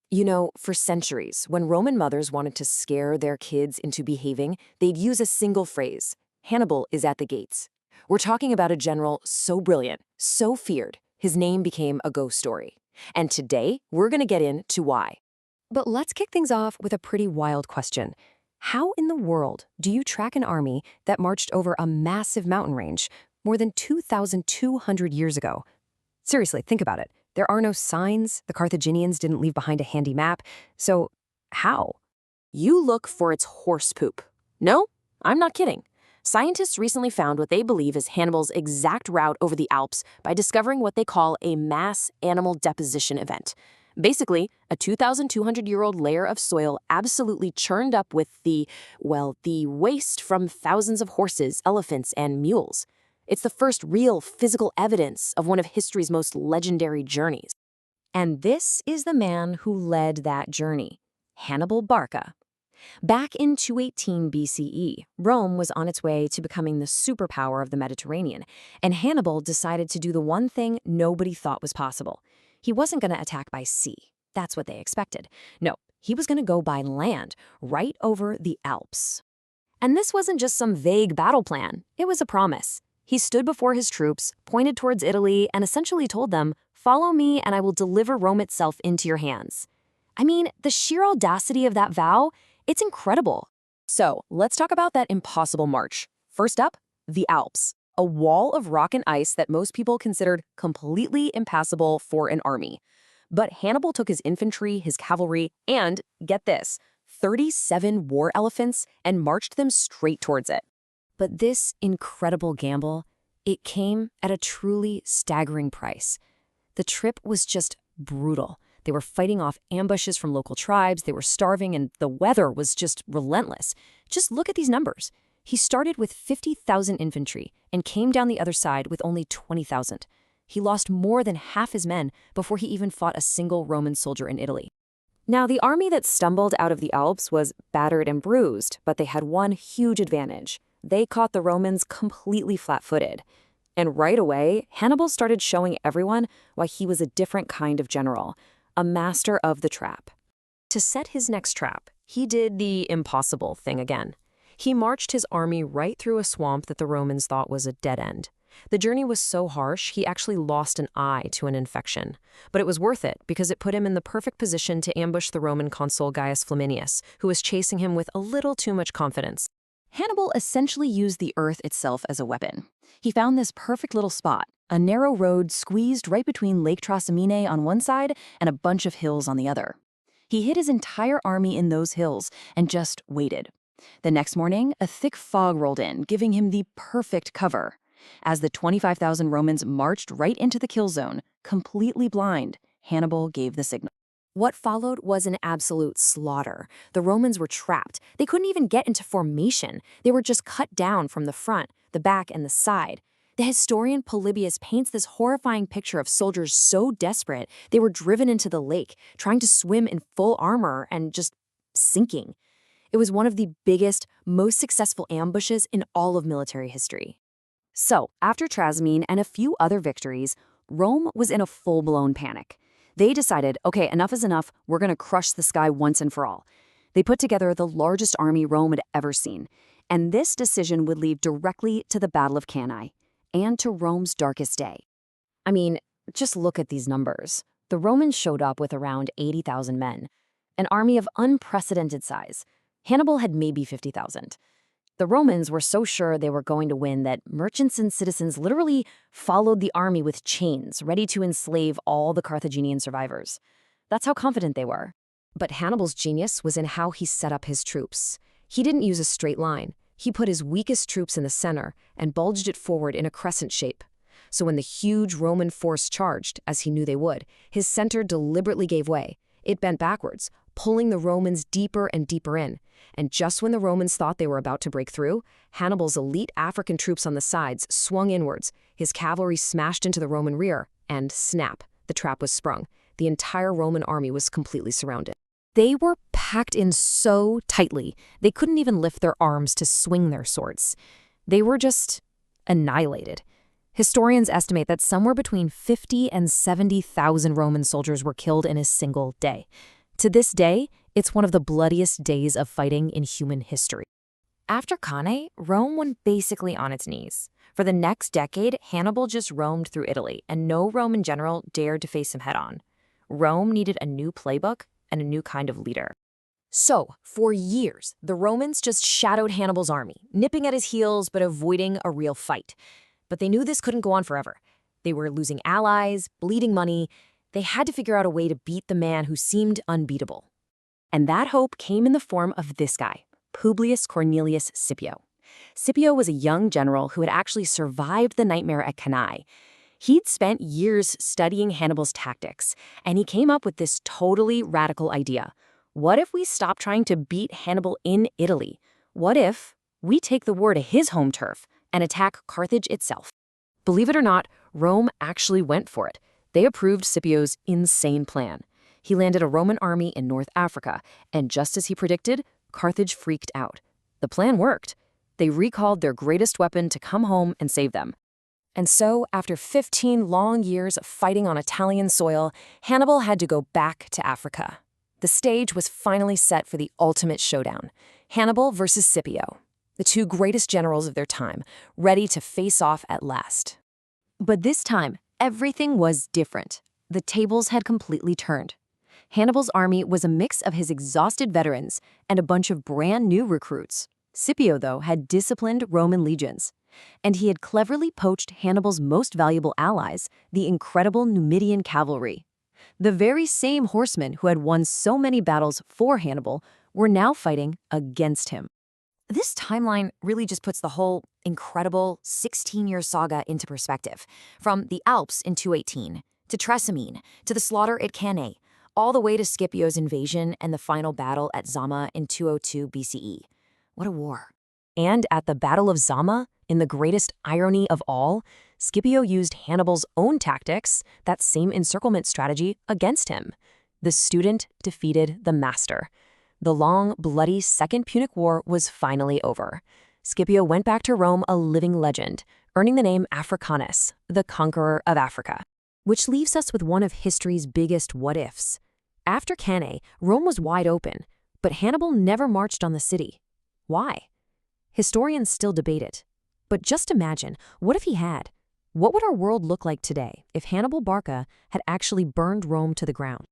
You know, for centuries, when Roman mothers wanted to scare their kids into behaving, they'd use a single phrase: Hannibal is at the gates. We're talking about a general so brilliant, so feared, his name became a ghost story. And today, we're going to get into why. But let's kick things off with a pretty wild question. How in the world do you track an army that marched over a massive mountain range more than 2,200 years ago? Seriously, think about it. There are no signs, the Carthaginians didn't leave behind a handy map, so how? You look for its horse poop. No, I'm not kidding. Scientists recently found what they believe is Hannibal's exact route over the Alps by discovering what they call a mass animal deposition event. Basically, a 2,200-year-old layer of soil absolutely churned up with the waste from thousands of horses, elephants, and mules. It's the first real physical evidence of one of history's most legendary journeys. And this is the man who led that journey, Hannibal Barca. Back in 218 BCE, Rome was on its way to becoming the superpower of the Mediterranean, and Hannibal decided to do the one thing nobody thought was possible. He wasn't going to attack by sea. That's what they expected. No, he was going to go by land, right over the Alps. And this wasn't just some vague battle plan. It was a promise. He stood before his troops, pointed towards Italy, and essentially told them, "Follow me and I will deliver Rome itself into your hands." I mean, the sheer audacity of that vow, it's incredible. So, let's talk about that impossible march. First up, the Alps, a wall of rock and ice that most people considered completely impassable for an army. But Hannibal took his infantry, his cavalry, and, get this, 37 war elephants and marched them straight towards it. But this incredible gamble, it came at a truly staggering price. The trip was just brutal. They were fighting off ambushes from local tribes, they were starving, and the weather was just relentless. Just look at these numbers. He started with 50,000 infantry and came down the other side with only 20,000. He lost more than half his men before he even fought a single Roman soldier in Italy. Now, the army that stumbled out of the Alps was battered and bruised, but they had one huge advantage. They caught the Romans completely flat-footed. And right away, Hannibal started showing everyone why he was a different kind of general, a master of the trap. To set his next trap, he did the impossible thing again. He marched his army right through a swamp that the Romans thought was a dead end. The journey was so harsh, he actually lost an eye to an infection. But it was worth it because it put him in the perfect position to ambush the Roman consul Gaius Flaminius, who was chasing him with a little too much confidence. Hannibal essentially used the earth itself as a weapon. He found this perfect little spot, a narrow road squeezed right between Lake Trasimene on one side and a bunch of hills on the other. He hid his entire army in those hills and just waited. The next morning, a thick fog rolled in, giving him the perfect cover. As the 25,000 Romans marched right into the kill zone, completely blind, Hannibal gave the signal. What followed was an absolute slaughter. The Romans were trapped. They couldn't even get into formation. They were just cut down from the front, the back, and the side. The historian Polybius paints this horrifying picture of soldiers so desperate they were driven into the lake, trying to swim in full armor and just sinking. It was one of the biggest, most successful ambushes in all of military history. So, after Trasimene and a few other victories, Rome was in a full-blown panic. They decided, okay, enough is enough, we're going to crush the sky once and for all. They put together the largest army Rome had ever seen, and this decision would lead directly to the Battle of Cannae, and to Rome's darkest day. I mean, just look at these numbers. The Romans showed up with around 80,000 men, an army of unprecedented size. Hannibal had maybe 50,000. The Romans were so sure they were going to win that merchants and citizens literally followed the army with chains, ready to enslave all the Carthaginian survivors. That's how confident they were. But Hannibal's genius was in how he set up his troops. He didn't use a straight line. He put his weakest troops in the center and bulged it forward in a crescent shape. So when the huge Roman force charged, as he knew they would, his center deliberately gave way. It bent backwards, pulling the Romans deeper and deeper in. And just when the Romans thought they were about to break through, Hannibal's elite African troops on the sides swung inwards. His cavalry smashed into the Roman rear, and snap, the trap was sprung. The entire Roman army was completely surrounded. They were packed in so tightly, they couldn't even lift their arms to swing their swords. They were just annihilated. Historians estimate that somewhere between 50 and 70,000 Roman soldiers were killed in a single day. To this day, it's one of the bloodiest days of fighting in human history. After Cannae, Rome went basically on its knees. For the next decade, Hannibal just roamed through Italy, and no Roman general dared to face him head-on. Rome needed a new playbook and a new kind of leader. So, for years, the Romans just shadowed Hannibal's army, nipping at his heels but avoiding a real fight. But they knew this couldn't go on forever. They were losing allies, bleeding money. They had to figure out a way to beat the man who seemed unbeatable. And that hope came in the form of this guy, Publius Cornelius Scipio. Scipio was a young general who had actually survived the nightmare at Cannae. He'd spent years studying Hannibal's tactics, and he came up with this totally radical idea. What if we stop trying to beat Hannibal in Italy? What if we take the war to his home turf and attack Carthage itself? Believe it or not, Rome actually went for it. They approved Scipio's insane plan. He landed a Roman army in North Africa, and just as he predicted, Carthage freaked out. The plan worked. They recalled their greatest weapon to come home and save them. And so, after 15 long years of fighting on Italian soil, Hannibal had to go back to Africa. The stage was finally set for the ultimate showdown, Hannibal versus Scipio, the two greatest generals of their time, ready to face off at last. But this time, everything was different. The tables had completely turned. Hannibal's army was a mix of his exhausted veterans and a bunch of brand new recruits. Scipio, though, had disciplined Roman legions, and he had cleverly poached Hannibal's most valuable allies, the incredible Numidian cavalry. The very same horsemen who had won so many battles for Hannibal were now fighting against him. This timeline really just puts the whole incredible 16-year saga into perspective, from the Alps in 218, to Trasimene, to the slaughter at Cannae, all the way to Scipio's invasion and the final battle at Zama in 202 BCE. What a war. And at the Battle of Zama, in the greatest irony of all, Scipio used Hannibal's own tactics, that same encirclement strategy, against him. The student defeated the master. The long, bloody Second Punic War was finally over. Scipio went back to Rome a living legend, earning the name Africanus, the conqueror of Africa. Which leaves us with one of history's biggest what-ifs. After Cannae, Rome was wide open, but Hannibal never marched on the city. Why? Historians still debate it. But just imagine, what if he had? What would our world look like today if Hannibal Barca had actually burned Rome to the ground?